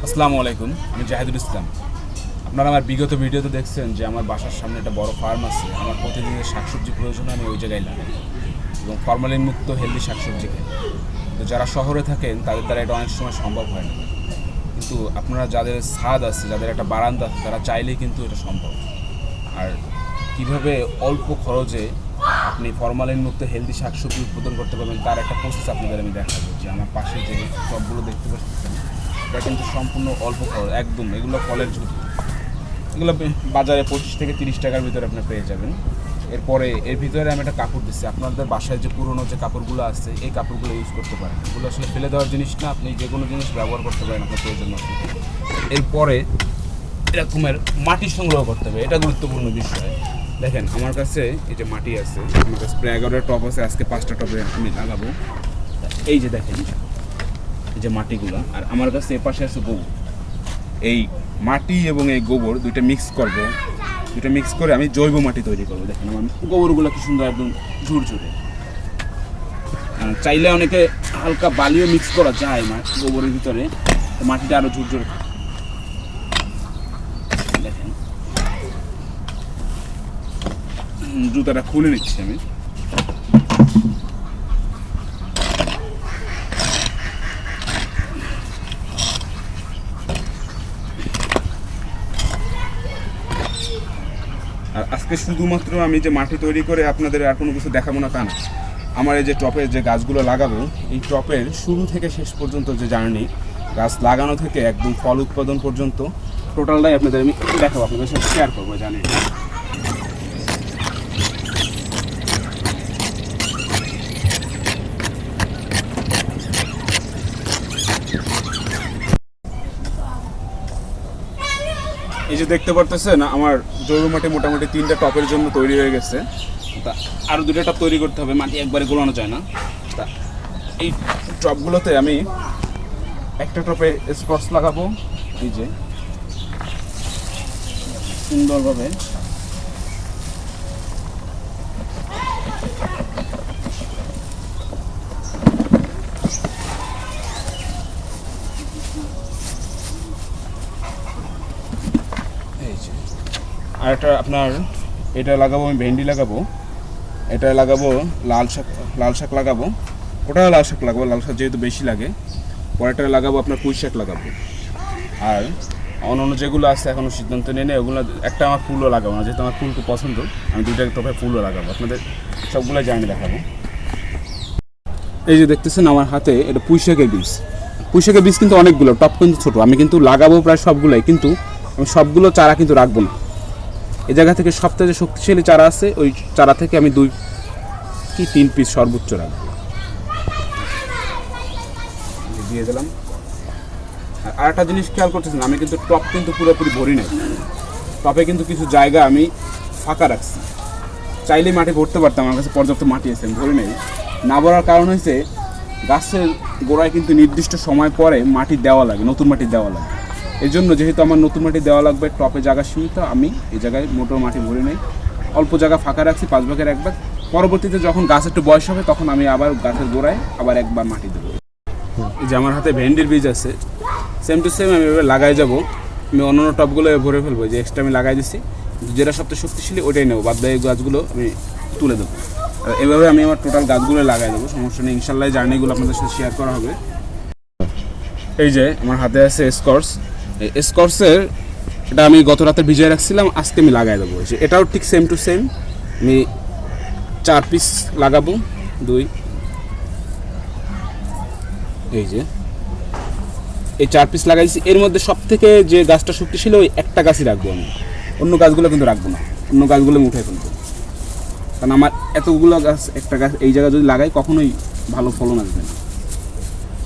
আসসালামু আলাইকুম, আমি জাহিদুল ইসলাম। আপনারা আমার বিগত ভিডিওতে দেখছেন যে আমার বাসার সামনে একটা বড় ফার্ম আছে। আমার প্রতিদিনের শাকসবজি প্রয়োজন আমি ওই জায়গায় লাগাই এবং ফরমালিন মুক্ত হেলদি শাকসবজি খাই। তো যারা শহরে থাকেন তাদের দ্বারা এটা অনেক সময় সম্ভব হয় না, কিন্তু আপনারা যাদের ছাদ আছে, যাদের একটা বারান্দা আছে, তারা চাইলেই কিন্তু এটা সম্ভব। আর কীভাবে অল্প খরচে আপনি ফরমালিন মুক্ত হেলদি শাকসবজি উৎপাদন করতে পারবেন তার একটা প্রসেস আপনাদের আমি দেখাবো। যে আমার পাশে যে টবগুলো দেখতে পাচ্ছেন এটা কিন্তু সম্পূর্ণ অল্প খরচ, একদম এগুলো ফলের ঝুড়ি। এগুলো বাজারে 25 থেকে 30 টাকার ভিতরে আপনি পেয়ে যাবেন। এরপরে এর ভিতরে আমি একটা কাপড় দিচ্ছি। আপনাদের বাসায় যে পুরনো যে কাপড়গুলো আছে এই কাপড়গুলো ইউজ করতে পারেন। এগুলো আসলে ফেলে দেওয়ার জিনিস না, আপনি যে কোনো জিনিস ব্যবহার করতে পারেন আপনার প্রয়োজন মতো। এরপরে এরকমের মাটি সংগ্রহ করতে হবে, এটা গুরুত্বপূর্ণ বিষয়। দেখেন আমার কাছে এই যে মাটি আছে, আমার কাছে প্রায় 11টা টব আছে, আজকে 5টা টবে আমি লাগাবো। এই যে দেখেন এই যে মাটিগুলো, আর আমার কাছে এ পাশে আছে গোবর। এই মাটি এবং এই গোবর দুইটা মিক্স করব, দুইটা মিক্স করে আমি জৈব মাটি তৈরি করবো। দেখেন আমার গোবরগুলো কি সুন্দর, একদম ঝুরঝুরে। চাইলে অনেকে হালকা বালিও মিক্স করা যায় না গোবরের ভিতরে, মাটিটা আরও ঝুরঝুরে। দেখেন জুতাটা খুলে নিচ্ছি আমি। আর আজকে শুধুমাত্র আমি যে মাটি তৈরি করে আপনাদের আর কোনো কিছু দেখাবো না তা না। আমার এই যে টপের যে গাছগুলো লাগাবো, এই টপের শুরু থেকে শেষ পর্যন্ত যে জার্নি, গাছ লাগানো থেকে একদম ফল উৎপাদন পর্যন্ত টোটালটাই আপনাদের আমি দেখাবো, আপনাদের সাথে শেয়ার করবো। জানি এই যে দেখতে পারতেছেন আমার জৈব মাটি মোটামুটি 3টা টপের জন্য তৈরি হয়ে গেছে। তা আরও 2টা টপ তৈরি করতে হবে, মাটি একবারে গোলানো যায় না। তা এই টপগুলোতে আমি একটা টপে স্পর্শ লাগাবো, এই যে সুন্দরভাবে। আর একটা আপনার এটা লাগাবো, আমি ভেন্ডি লাগাবো, এটা লাগাবো লাল শাক লাগাবো, ওটাও লাল শাক লাগাবো, লাল শাক যেহেতু বেশি লাগে। পরেরটা লাগাবো আপনার পুঁই শাক লাগাবো। আর অন্য যেগুলো আছে এখনও সিদ্ধান্ত নিয়ে নেই, ওগুলো একটা আমার ফুলও লাগাবো না, যেহেতু আমার ফুল খুব পছন্দ, আমি 2টা টপে ফুলও লাগাবো। আপনাদের সবগুলো জানি দেখাবো। এই যে দেখতেছেন আমার হাতে, এটা পুঁই শাকের বীজ। পুঁই শাকের বীজ কিন্তু অনেকগুলো, টপ কিন্তু ছোটো। আমি কিন্তু লাগাবো প্রায় সবগুলোই, কিন্তু আমি সবগুলো চারা কিন্তু রাখবো না। এই জায়গা থেকে সবথেকে শক্তিশালী চারা আছে, ওই চারা থেকে আমি 2 কি 3 পিস সর্বোচ্চ রাখবো, দিয়ে দিলাম। আর একটা জিনিস খেয়াল করতেছেন, আমি কিন্তু টপ কিন্তু পুরোপুরি ভরি নাই, টপে কিন্তু কিছু জায়গা আমি ফাঁকা রাখছি। চাইলেই মাটি ভরতে পারতাম, আমার কাছে পর্যাপ্ত মাটি আছে, আমি ভরি নাই। না ভরার কারণ হয়েছে গাছের গোড়ায় কিন্তু নির্দিষ্ট সময় পরে মাটি দেওয়া লাগে, নতুন মাটি দেওয়া লাগে। এই জন্য যেহেতু আমার নতুন মাটি দেওয়া লাগবে, টপে জায়গা সীমিত, আমি এই জায়গায় মোটর মাটি ভরে নেই, অল্প জায়গা ফাঁকা রাখছি, 5 ভাগের 1 ভাগ। পরবর্তীতে যখন গাছ একটু বয়স হবে তখন আমি আবার গাছের গোড়ায় আবার একবার মাটি দেবো। এই যে আমার হাতে ভেন্ডির বীজ আছে, সেম টু সেম আমি এভাবে লাগাই যাবো। আমি অন্যান্য টপগুলো ভরে ফেলবো, যে এক্সট্রা আমি লাগাই দিচ্ছি, যেটা সবচেয়ে শক্তিশালী ওইটাই নেবো, বাদ বাকি গাছগুলো আমি তুলে দেবো। আর এভাবে আমি আমার টোটাল গাছগুলো লাগাই দেবো, সমস্যা নেই। ইনশাল্লাহ জার্নিগুলো আপনাদের সাথে শেয়ার করা হবে। এই যে আমার হাতে আছে স্কর্স, এই স্কর্সের এটা আমি গত রাতে ভিজিয়ে রাখছিলাম, আজকে আমি লাগাই দেবো। এটাও ঠিক সেম টু সেম আমি 4 পিস লাগাবো, 2, এই যে এই 4 পিস লাগাইছি। এর মধ্যে সব থেকে যে গাছটা শক্তিশালী ওই একটা গাছই রাখবো আমি, অন্য গাছগুলো কিন্তু রাখবো না, অন্য গাছগুলো আমি উঠে ফেলবো। কারণ আমার এতগুলো গাছ, একটা গাছ এই জায়গায় যদি লাগাই কখনোই ভালো ফলন আসবে না।